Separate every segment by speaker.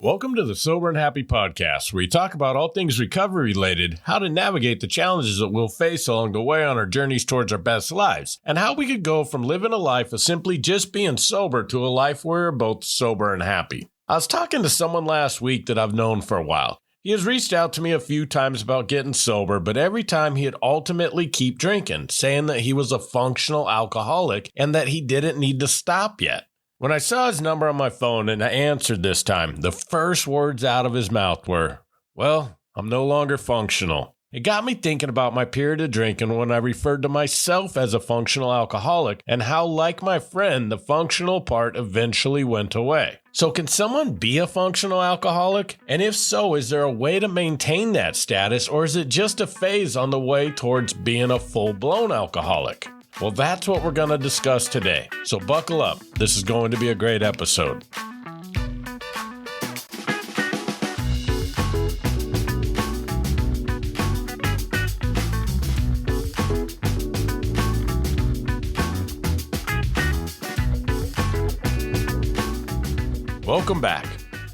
Speaker 1: Welcome to the Sober and Happy podcast, where we talk about all things recovery related, how to navigate the challenges that we'll face along the way on our journeys towards our best lives, and how we could go from living a life of simply just being sober to a life where we're both sober and happy. I was talking to someone last week that I've known for a while. He has reached out to me a few times about getting sober, but every time he'd ultimately keep drinking, saying that he was a functional alcoholic and that he didn't need to stop yet. When I saw his number on my phone and I answered this time, the first words out of his mouth were, "Well, I'm no longer functional." It got me thinking about my period of drinking when I referred to myself as a functional alcoholic and how, like my friend, the functional part eventually went away. So can someone be a functional alcoholic? And if so, is there a way to maintain that status, or is it just a phase on the way towards being a full-blown alcoholic? Well, that's what we're going to discuss today. So buckle up. This is going to be a great episode. Welcome back.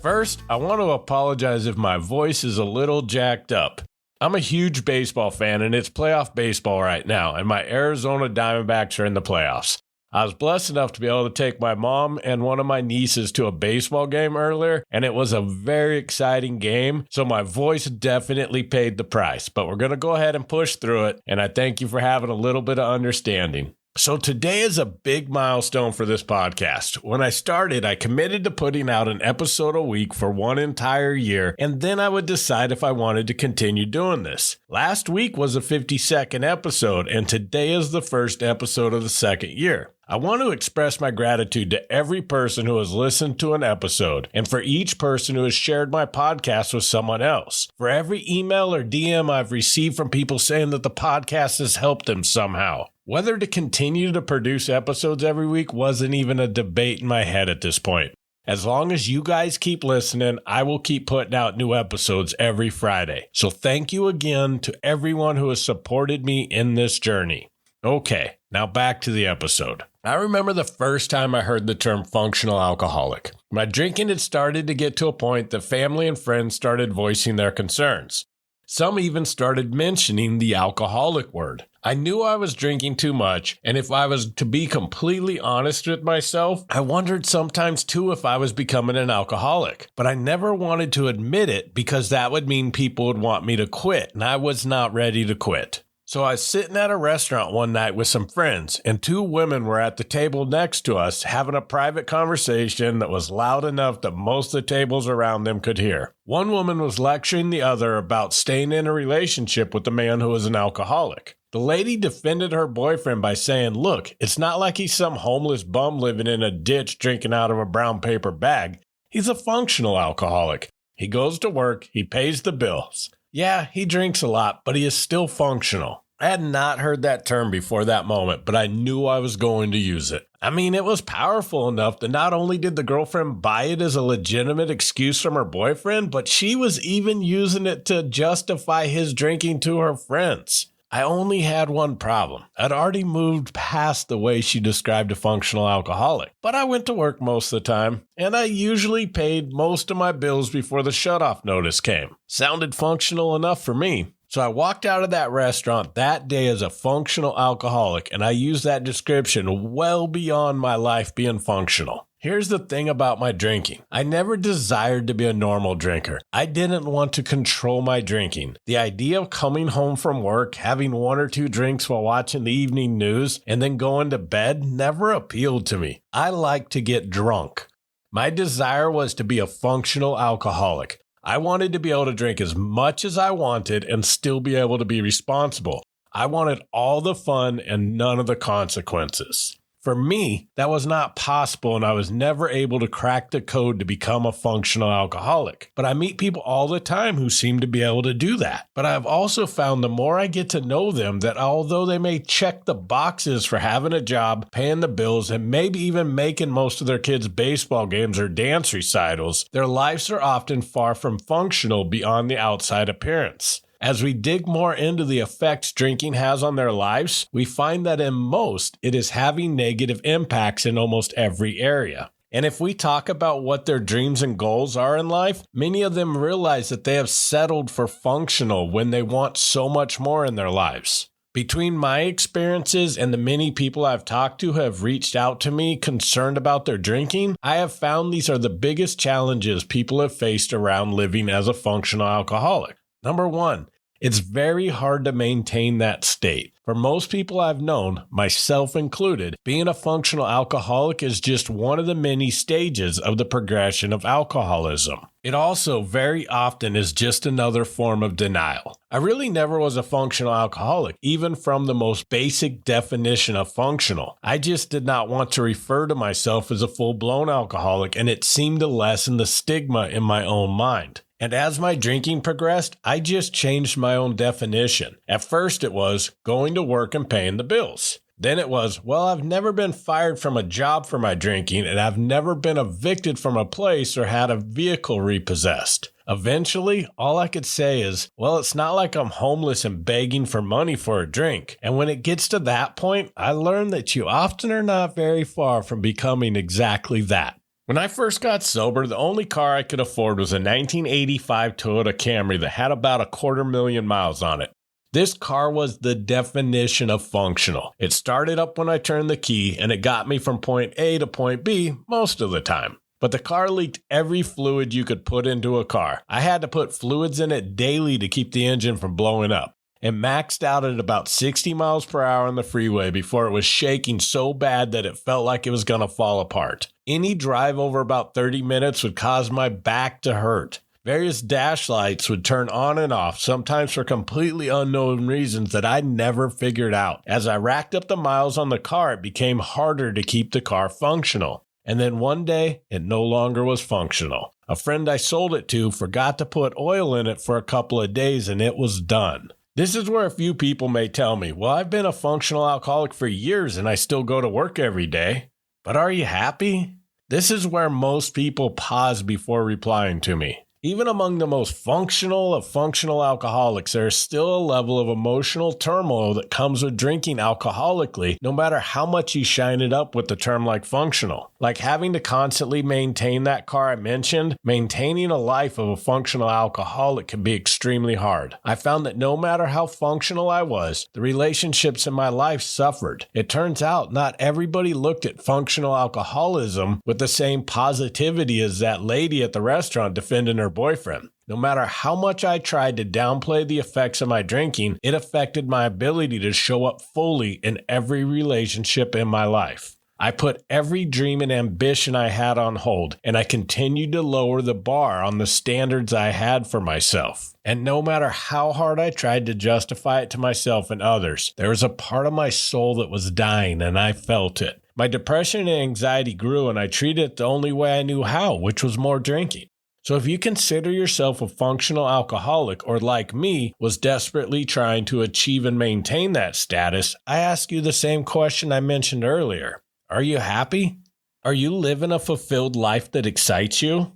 Speaker 1: First, I want to apologize if my voice is a little jacked up. I'm a huge baseball fan, and it's playoff baseball right now, and my Arizona Diamondbacks are in the playoffs. I was blessed enough to be able to take my mom and one of my nieces to a baseball game earlier, and it was a very exciting game, so my voice definitely paid the price. But we're going to go ahead and push through it, and I thank you for having a little bit of understanding. So today is a big milestone for this podcast. When I started, I committed to putting out an episode a week for one entire year, and then I would decide if I wanted to continue doing this. Last week was a 52nd episode, and today is the first episode of the second year. I want to express my gratitude to every person who has listened to an episode, and for each person who has shared my podcast with someone else. For every email or DM I've received from people saying that the podcast has helped them somehow. Whether to continue to produce episodes every week wasn't even a debate in my head at this point. As long as you guys keep listening, I will keep putting out new episodes every Friday. So thank you again to everyone who has supported me in this journey. Okay, now back to the episode. I remember the first time I heard the term functional alcoholic. My drinking had started to get to a point that family and friends started voicing their concerns. Some even started mentioning the alcoholic word. I knew I was drinking too much, and if I was to be completely honest with myself, I wondered sometimes too if I was becoming an alcoholic. But I never wanted to admit it because that would mean people would want me to quit, and I was not ready to quit. So I was sitting at a restaurant one night with some friends, and two women were at the table next to us having a private conversation that was loud enough that most of the tables around them could hear. One woman was lecturing the other about staying in a relationship with a man who was an alcoholic. The lady defended her boyfriend by saying, "Look, it's not like he's some homeless bum living in a ditch drinking out of a brown paper bag. He's a functional alcoholic. He goes to work, he pays the bills. Yeah, he drinks a lot, but he is still functional." I had not heard that term before that moment, but I knew I was going to use it. I mean, it was powerful enough that not only did the girlfriend buy it as a legitimate excuse from her boyfriend, but she was even using it to justify his drinking to her friends. I only had one problem. I'd already moved past the way she described a functional alcoholic, but I went to work most of the time, and I usually paid most of my bills before the shutoff notice came. Sounded functional enough for me. So I walked out of that restaurant that day as a functional alcoholic, and I used that description well beyond my life being functional. Here's the thing about my drinking. I never desired to be a normal drinker. I didn't want to control my drinking. The idea of coming home from work, having one or two drinks while watching the evening news, and then going to bed never appealed to me. I like to get drunk. My desire was to be a functional alcoholic. I wanted to be able to drink as much as I wanted and still be able to be responsible. I wanted all the fun and none of the consequences. For me, that was not possible, and I was never able to crack the code to become a functional alcoholic. But I meet people all the time who seem to be able to do that. But I've also found the more I get to know them that although they may check the boxes for having a job, paying the bills, and maybe even making most of their kids' baseball games or dance recitals, their lives are often far from functional beyond the outside appearance. As we dig more into the effects drinking has on their lives, we find that in most, it is having negative impacts in almost every area. And if we talk about what their dreams and goals are in life, many of them realize that they have settled for functional when they want so much more in their lives. Between my experiences and the many people I've talked to who have reached out to me concerned about their drinking, I have found these are the biggest challenges people have faced around living as a functional alcoholic. Number one, it's very hard to maintain that state. For most people I've known, myself included, being a functional alcoholic is just one of the many stages of the progression of alcoholism. It also very often is just another form of denial. I really never was a functional alcoholic, even from the most basic definition of functional. I just did not want to refer to myself as a full-blown alcoholic, and it seemed to lessen the stigma in my own mind. And as my drinking progressed, I just changed my own definition. At first it was going to work and paying the bills. Then it was, well, I've never been fired from a job for my drinking, and I've never been evicted from a place or had a vehicle repossessed. Eventually, all I could say is, well, it's not like I'm homeless and begging for money for a drink. And when it gets to that point, I learned that you often are not very far from becoming exactly that. When I first got sober, the only car I could afford was a 1985 Toyota Camry that had about 250,000 miles on it. This car was the definition of functional. It started up when I turned the key, and it got me from point A to point B most of the time. But the car leaked every fluid you could put into a car. I had to put fluids in it daily to keep the engine from blowing up. It maxed out at about 60 miles per hour on the freeway before it was shaking so bad that it felt like it was going to fall apart. Any drive over about 30 minutes would cause my back to hurt. Various dash lights would turn on and off, sometimes for completely unknown reasons that I never figured out. As I racked up the miles on the car, it became harder to keep the car functional. And then one day, it no longer was functional. A friend I sold it to forgot to put oil in it for a couple of days, and it was done. This is where a few people may tell me, well, I've been a functional alcoholic for years and I still go to work every day. But are you happy? This is where most people pause before replying to me. Even among the most functional of functional alcoholics, there is still a level of emotional turmoil that comes with drinking alcoholically, no matter how much you shine it up with the term like functional. Like having to constantly maintain that car I mentioned, maintaining a life of a functional alcoholic can be extremely hard. I found that no matter how functional I was, the relationships in my life suffered. It turns out not everybody looked at functional alcoholism with the same positivity as that lady at the restaurant defending her boyfriend. No matter how much I tried to downplay the effects of my drinking, it affected my ability to show up fully in every relationship in my life. I put every dream and ambition I had on hold, and I continued to lower the bar on the standards I had for myself. And no matter how hard I tried to justify it to myself and others, there was a part of my soul that was dying, and I felt it. My depression and anxiety grew, and I treated it the only way I knew how, which was more drinking. So if you consider yourself a functional alcoholic or like me was desperately trying to achieve and maintain that status, I ask you the same question I mentioned earlier. Are you happy? Are you living a fulfilled life that excites you?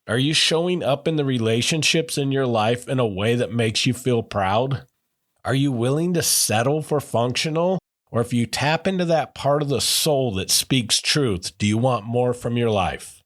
Speaker 1: Are you showing up in the relationships in your life in a way that makes you feel proud? Are you willing to settle for functional? Or if you tap into that part of the soul that speaks truth, do you want more from your life?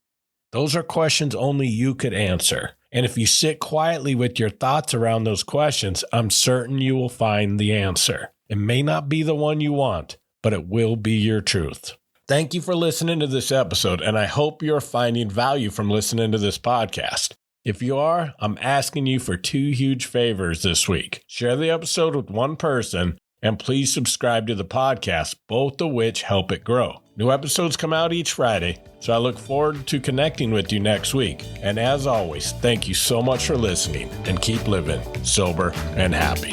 Speaker 1: Those are questions only you could answer. And if you sit quietly with your thoughts around those questions, I'm certain you will find the answer. It may not be the one you want, but it will be your truth. Thank you for listening to this episode, and I hope you're finding value from listening to this podcast. If you are, I'm asking you for 2 huge favors this week. Share the episode with one person, and please subscribe to the podcast, both of which help it grow. New episodes come out each Friday, so I look forward to connecting with you next week. And as always, thank you so much for listening, and keep living sober and happy.